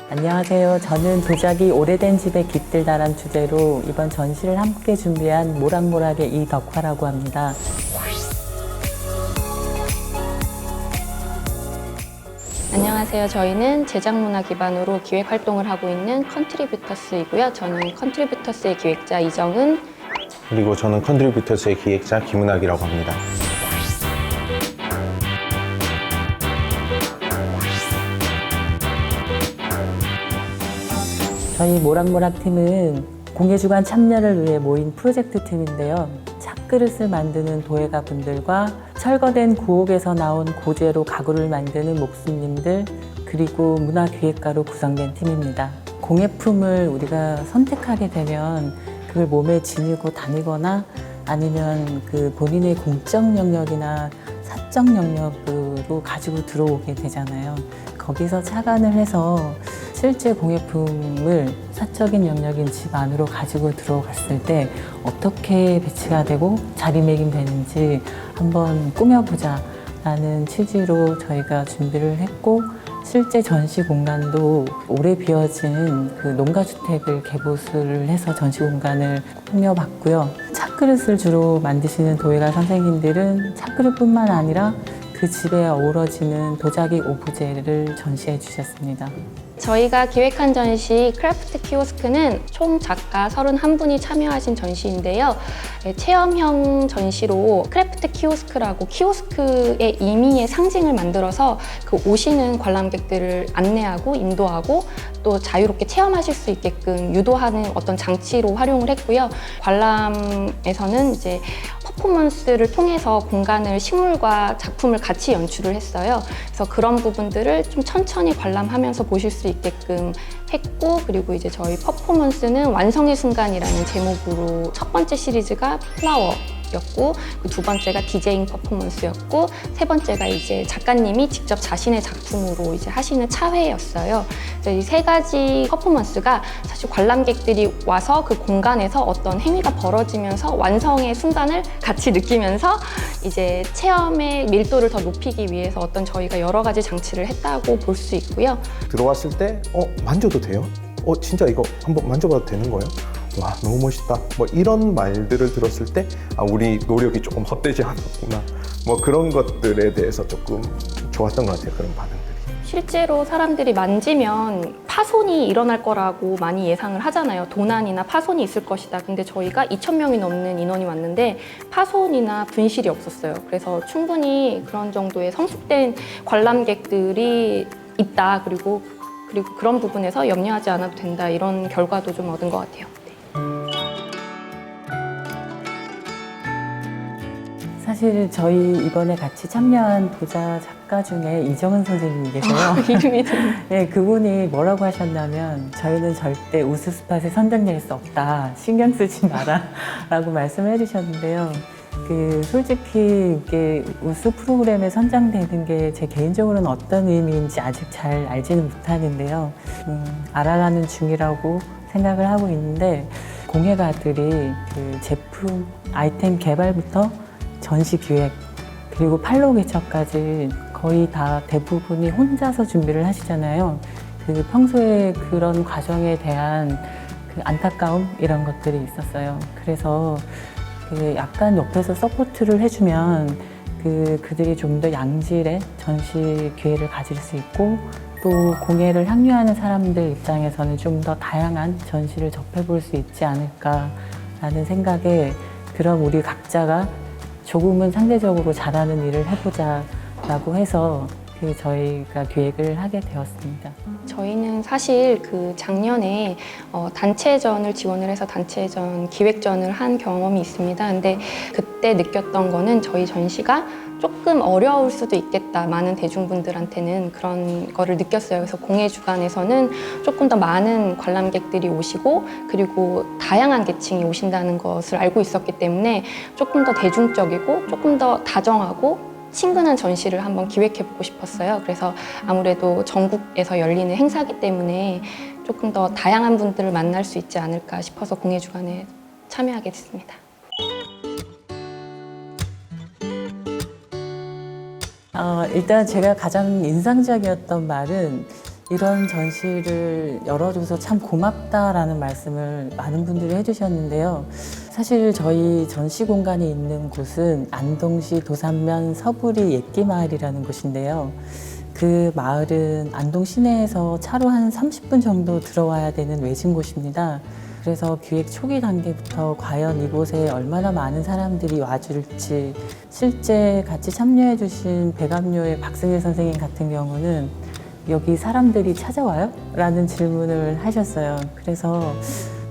안녕하세요. 저는 도자기 오래된 집에 깃들다란 주제로 이번 전시를 함께 준비한 모락모락의 이덕화라고 합니다. 안녕하세요. 저희는 제작문화 기반으로 기획 활동을 하고 있는 컨트리뷰터스이고요. 저는 컨트리뷰터스의 기획자 이정은, 그리고 저는 컨트리뷰터스의 기획자 김은학이라고 합니다. 저희 모락모락 팀은 공예주간 참여를 위해 모인 프로젝트 팀인데요. 찻그릇을 만드는 도예가 분들과 철거된 구옥에서 나온 고재로 가구를 만드는 목수님들, 그리고 문화기획가로 구성된 팀입니다. 공예품을 우리가 선택하게 되면 그걸 몸에 지니고 다니거나 아니면 그 본인의 공적 영역이나 사적 영역으로 가지고 들어오게 되잖아요. 거기서 착안을 해서 실제 공예품을 사적인 영역인 집 안으로 가지고 들어갔을 때 어떻게 배치가 되고 자리매김되는지 한번 꾸며보자 라는 취지로 저희가 준비를 했고, 실제 전시 공간도 오래 비어진 그 농가주택을 개보수를 해서 전시 공간을 꾸며봤고요. 찻그릇을 주로 만드시는 도예가 선생님들은 찻그릇뿐만 아니라 그 집에 어우러지는 도자기 오브제를 전시해 주셨습니다. 저희가 기획한 전시 크래프트 키오스크는 총 작가 31분이 참여하신 전시인데요. 체험형 전시로 크래프트 키오스크라고 키오스크의 의미의 상징을 만들어서 그 오시는 관람객들을 안내하고 인도하고 또 자유롭게 체험하실 수 있게끔 유도하는 어떤 장치로 활용을 했고요. 관람에서는 이제 퍼포먼스를 통해서 공간을 식물과 작품을 같이 연출을 했어요. 그래서 그런 부분들을 좀 천천히 관람하면서 보실 수 있게끔 했고, 그리고 이제 저희 퍼포먼스는 완성의 순간이라는 제목으로 첫 번째 시리즈가 플라워였고, 그 두 번째가 디제잉 퍼포먼스였고, 세 번째가 이제 작가님이 직접 자신의 작품으로 이제 하시는 차회였어요. 그래서 이 세 가지 퍼포먼스가 사실 관람객들이 와서 그 공간에서 어떤 행위가 벌어지면서 완성의 순간을 같이 느끼면서 이제 체험의 밀도를 더 높이기 위해서 어떤 저희가 여러 가지 장치를 했다고 볼 수 있고요. 들어왔을 때 만져도 돼요? 진짜 이거 한번 만져봐도 되는 거예요? 와, 너무 멋있다. 뭐 이런 말들을 들었을 때 우리 노력이 조금 헛되지 않았구나. 뭐 그런 것들에 대해서 조금 좋았던 것 같아요. 그런 반응들이. 실제로 사람들이 만지면 파손이 일어날 거라고 많이 예상을 하잖아요. 도난이나 파손이 있을 것이다. 근데 저희가 2,000명이 넘는 인원이 왔는데 파손이나 분실이 없었어요. 그래서 충분히 그런 정도의 성숙된 관람객들이 있다. 그리고 그런 부분에서 염려하지 않아도 된다. 이런 결과도 좀 얻은 것 같아요. 사실 저희 이번에 같이 참여한 도자 작가 중에 이정은 선생님이 계세요. 이름이 좀... 네, 그분이 뭐라고 하셨냐면 저희는 절대 우수 스팟에 선정될 수 없다. 신경 쓰지 마라 라고 말씀을 해주셨는데요. 솔직히 이게 우수 프로그램에 선정되는 게 제 개인적으로는 어떤 의미인지 아직 잘 알지는 못하는데요. 알아가는 중이라고 생각을 하고 있는데, 공예가들이 그 제품, 아이템 개발부터 전시 기획, 그리고 판로 개척까지 거의 다 대부분이 혼자서 준비를 하시잖아요. 평소에 그런 과정에 대한 그 안타까움 이런 것들이 있었어요. 그래서 약간 옆에서 서포트를 해주면 그들이 좀 더 양질의 전시 기회를 가질 수 있고, 또 공예를 향유하는 사람들 입장에서는 좀 더 다양한 전시를 접해볼 수 있지 않을까라는 생각에, 그럼 우리 각자가 조금은 상대적으로 잘하는 일을 해보자라고 해서 저희가 기획을 하게 되었습니다. 저희는 사실 작년에 단체전을 지원을 해서 단체전 기획전을 한 경험이 있습니다. 근데 그때 느꼈던 거는 저희 전시가 조금 어려울 수도 있겠다. 많은 대중분들한테는 그런 거를 느꼈어요. 그래서 공예주간에서는 조금 더 많은 관람객들이 오시고, 그리고 다양한 계층이 오신다는 것을 알고 있었기 때문에 조금 더 대중적이고 조금 더 다정하고 친근한 전시를 한번 기획해보고 싶었어요. 그래서 아무래도 전국에서 열리는 행사이기 때문에 조금 더 다양한 분들을 만날 수 있지 않을까 싶어서 공예주간에 참여하게 됐습니다. 일단 제가 가장 인상적이었던 말은 이런 전시를 열어줘서 참 고맙다라는 말씀을 많은 분들이 해주셨는데요. 사실 저희 전시 공간이 있는 곳은 안동시 도산면 서부리 옛기마을이라는 곳인데요. 그 마을은 안동 시내에서 차로 한 30분 정도 들어와야 되는 외진 곳입니다. 그래서 기획 초기 단계부터 과연 이곳에 얼마나 많은 사람들이 와줄지, 실제 같이 참여해 주신 백암료의 박승일 선생님 같은 경우는 여기 사람들이 찾아와요? 라는 질문을 하셨어요. 그래서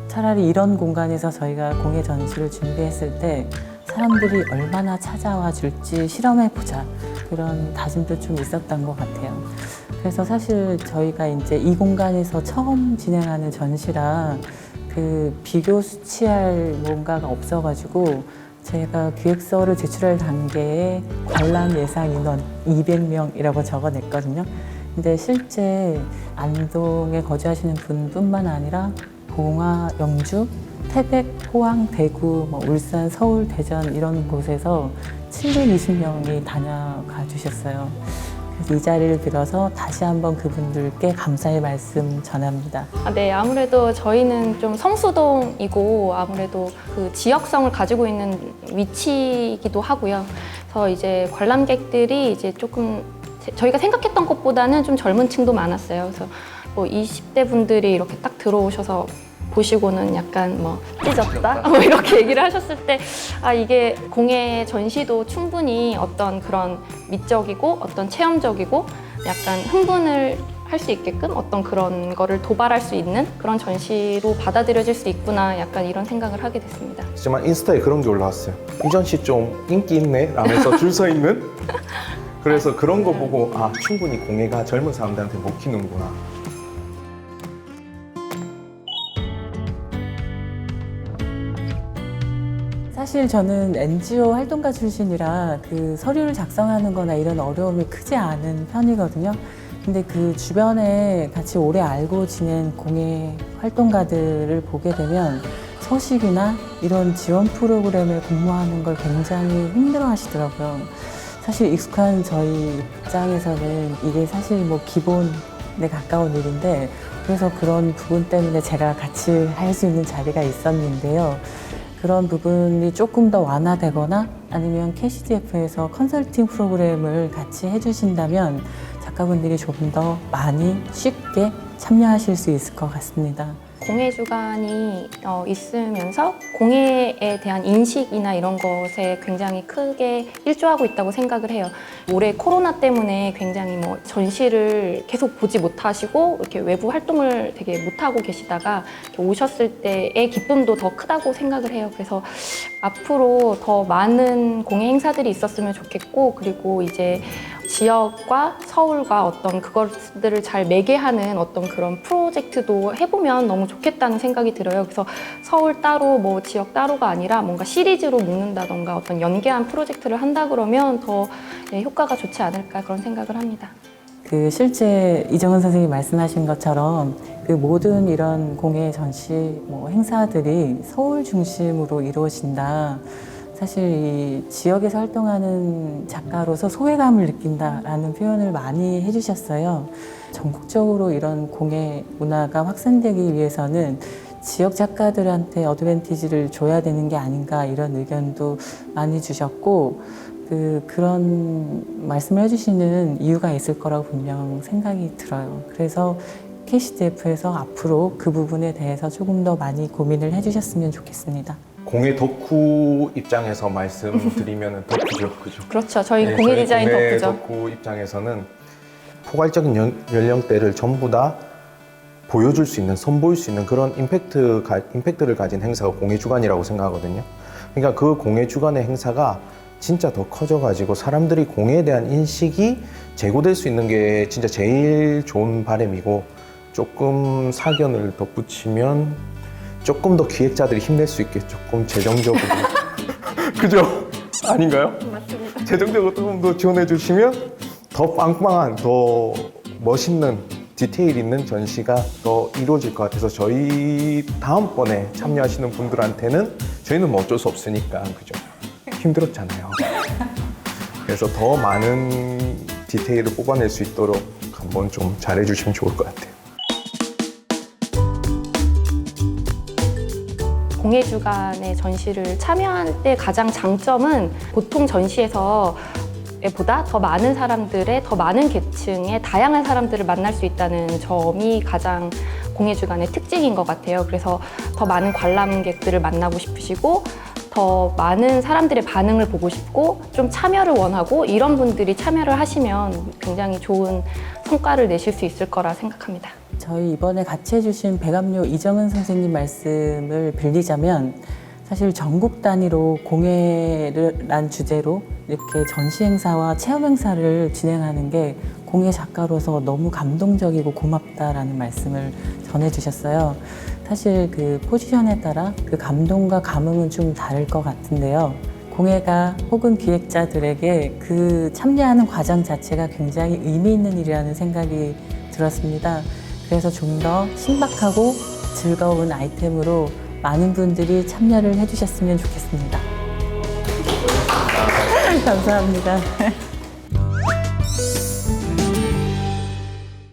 차라리 이런 공간에서 저희가 공예 전시를 준비했을 때 사람들이 얼마나 찾아와 줄지 실험해 보자, 그런 다짐도 좀 있었던 것 같아요. 그래서 사실 저희가 이제 이 공간에서 처음 진행하는 전시라 그 비교 수치할 뭔가가 없어가지고 제가 기획서를 제출할 단계에 관람 예상 인원 200명이라고 적어냈거든요. 근데 실제 안동에 거주하시는 분뿐만 아니라 봉화, 영주, 태백, 포항, 대구, 울산, 서울, 대전 이런 곳에서 720명이 다녀가 주셨어요. 그래서 이 자리를 빌어서 다시 한번 그분들께 감사의 말씀 전합니다. 네, 아무래도 저희는 좀 성수동이고 아무래도 그 지역성을 가지고 있는 위치이기도 하고요. 그래서 이제 관람객들이 이제 조금 저희가 생각했던 것보다는 좀 젊은 층도 많았어요. 그래서 뭐 20대 분들이 이렇게 딱 들어오셔서 보시고는 약간 찢었다? 이렇게 얘기를 하셨을 때, 이게 공예 전시도 충분히 어떤 그런 미적이고 어떤 체험적이고 약간 흥분을 할 수 있게끔 어떤 그런 거를 도발할 수 있는 그런 전시로 받아들여질 수 있구나, 약간 이런 생각을 하게 됐습니다. 하지만 인스타에 그런 게 올라왔어요. 이 전시 좀 인기 있네? 라면서 줄 서 있는? 그래서 그런 거 보고 충분히 공예가 젊은 사람들한테 먹히는구나. 사실 저는 NGO 활동가 출신이라 그 서류를 작성하는 거나 이런 어려움이 크지 않은 편이거든요. 근데 그 주변에 같이 오래 알고 지낸 공예 활동가들을 보게 되면 서식이나 이런 지원 프로그램에 공모하는 걸 굉장히 힘들어 하시더라고요. 사실 익숙한 저희 입장에서는 이게 사실 기본에 가까운 일인데, 그래서 그런 부분 때문에 제가 같이 할 수 있는 자리가 있었는데요. 그런 부분이 조금 더 완화되거나 아니면 KCDF에서 컨설팅 프로그램을 같이 해주신다면 작가분들이 조금 더 많이 쉽게 참여하실 수 있을 것 같습니다. 공예 주간이 있으면서 공예에 대한 인식이나 이런 것에 굉장히 크게 일조하고 있다고 생각을 해요. 올해 코로나 때문에 굉장히 전시를 계속 보지 못하시고 이렇게 외부 활동을 되게 못하고 계시다가 이렇게 오셨을 때의 기쁨도 더 크다고 생각을 해요. 그래서 앞으로 더 많은 공예 행사들이 있었으면 좋겠고, 그리고 이제 지역과 서울과 어떤 그것들을 잘 매개하는 어떤 그런 프로젝트도 해보면 너무 좋겠다는 생각이 들어요. 그래서 서울 따로 지역 따로가 아니라 뭔가 시리즈로 묶는다던가 어떤 연계한 프로젝트를 한다 그러면 더 효과가 좋지 않을까, 그런 생각을 합니다. 그 실제 이정은 선생님이 말씀하신 것처럼 그 모든 이런 공예 전시 행사들이 서울 중심으로 이루어진다. 사실 이 지역에서 활동하는 작가로서 소외감을 느낀다라는 표현을 많이 해주셨어요. 전국적으로 이런 공예 문화가 확산되기 위해서는 지역 작가들한테 어드밴티지를 줘야 되는 게 아닌가, 이런 의견도 많이 주셨고, 그런 말씀을 해주시는 이유가 있을 거라고 분명 생각이 들어요. 그래서 KCDF에서 앞으로 그 부분에 대해서 조금 더 많이 고민을 해주셨으면 좋겠습니다. 공예 덕후 입장에서 말씀드리면 덕후죠, 그죠? 그렇죠. 저희 네, 공예 저희 디자인 공예 덕후죠. 덕후 입장에서는 포괄적인 연령대를 전부 다 보여줄 수 있는, 선보일 수 있는 그런 임팩트를 가진 행사가 공예 주간이라고 생각하거든요. 그러니까 그 공예 주간의 행사가 진짜 더 커져가지고 사람들이 공예에 대한 인식이 제고될 수 있는 게 진짜 제일 좋은 바람이고, 조금 사견을 덧붙이면 조금 더 기획자들이 힘낼 수 있게 조금 재정적으로 그죠? 아닌가요? 맞습니다. 재정적으로 조금 더 지원해 주시면 더 빵빵한, 더 멋있는 디테일 있는 전시가 더 이루어질 것 같아서, 저희 다음번에 참여하시는 분들한테는 저희는 어쩔 수 없으니까, 그죠? 힘들었잖아요. 그래서 더 많은 디테일을 뽑아낼 수 있도록 한번 한번 좀 잘해주시면 좋을 것 같아요. 공예주간의 전시를 참여할 때 가장 장점은 보통 전시에서 보다 더 많은 사람들의 더 많은 계층의 다양한 사람들을 만날 수 있다는 점이 가장 공예주간의 특징인 것 같아요. 그래서 더 많은 관람객들을 만나고 싶으시고 더 많은 사람들의 반응을 보고 싶고 좀 참여를 원하고 이런 분들이 참여를 하시면 굉장히 좋은 성과를 내실 수 있을 거라 생각합니다. 저희 이번에 같이 해주신 백암료 이정은 선생님 말씀을 빌리자면 사실 전국 단위로 공예란 주제로 이렇게 전시 행사와 체험 행사를 진행하는 게 공예 작가로서 너무 감동적이고 고맙다라는 말씀을 전해주셨어요. 사실 그 포지션에 따라 그 감동과 감흥은 좀 다를 것 같은데요. 공예가 혹은 기획자들에게 그 참여하는 과정 자체가 굉장히 의미 있는 일이라는 생각이 들었습니다. 그래서 좀 더 신박하고 즐거운 아이템으로 많은 분들이 참여를 해주셨으면 좋겠습니다. 감사합니다.